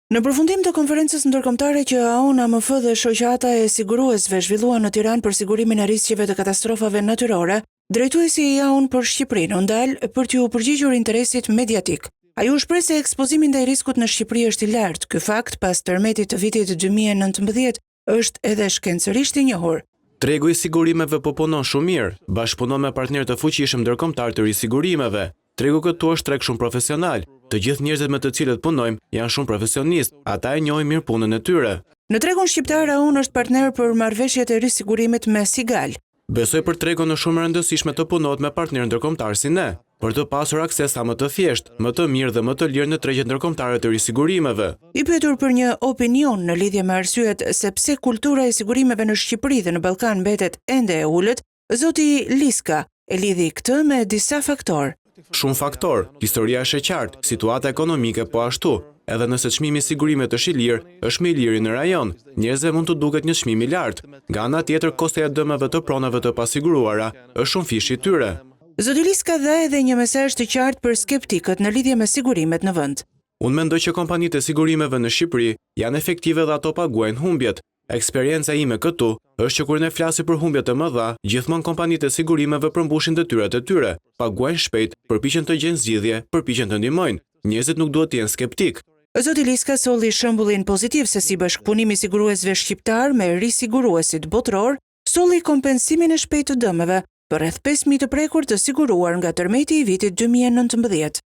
Në përfundim të konferencës ndërkombëtare që AON-AMF dhe shoqata e siguruesve zhvilluan në Tiranë për sigurimin e rrezikeve të katastrofave natyrore, drejtuesi i AON për Shqipërinë u ndal për t'u përgjigjur interesit mediatik. Ai u shpreh se ekspozimi ndaj rrezikut në Shqipëri është i lartë. Ky fakt pas tërmetit të vitit 2019 është edhe shkencërisht i njohur. Tregu i sigurimeve po punon shumë mirë, bashkëpunon me partnerë të fuqishëm ndërkombëtar të risigurimeve. Tregu këtu është treg shumë profesional. Të gjithë njerëzit me të cilët punojmë janë shumë profesionistë, ata e njohin mirë punën e tyre. Në tregun shqiptar AON është partner për marrëveshjet e risigurimit me Sigal. Besoj për tregun është shumë e rëndësishme të punohet me partnerë ndërkombëtar si ne, për të pasur akses sa më të thjeshtë, më të mirë dhe më të lirë në tregjet ndërkombëtare të risigurimeve. I pyetur për një opinion në lidhje me arsyet se pse kultura e sigurimeve në Shqipëri dhe në Ballkan mbetet ende e ulët, zoti Liska e lidhi këtë me disa faktorë. Shumë faktor, historia është e qartë, situata ekonomike po ashtu, edhe nëse çmimi i sigurimeve është i lirë, është më i liri në rajon, njerëzve mund të duket një çmim i lartë. Nga ana tjetër, kosti i dëmeve të pronave të pasiguruara është shumë fishi i tyre. Zoti Liska dha edhe një mesazh të qartë për skeptikët në lidhje me sigurimet në vend. Unë mendoj që kompanitë e sigurimeve në Shqipëri janë efektive dhe ato paguajnë humbjet. Eksperienca ime këtu është që kur ne flasim për humbje të mëdha, gjithmonë kompanitë e sigurimeve përmbushin detyrat e tyre, paguajnë shpejt, përpiqen të gjejnë zgjidhje, përpiqen të ndihmojnë. Njerëzit nuk duhet të jenë skeptik. Zoti Liska solli shembullin pozitiv se si bashkëpunimi i siguruesve shqiptar me risiguruesit botror solli kompensimin e shpejtë të dëmeve për rreth 5.000 të prekur të siguruar nga tërmeti i vitit 2019.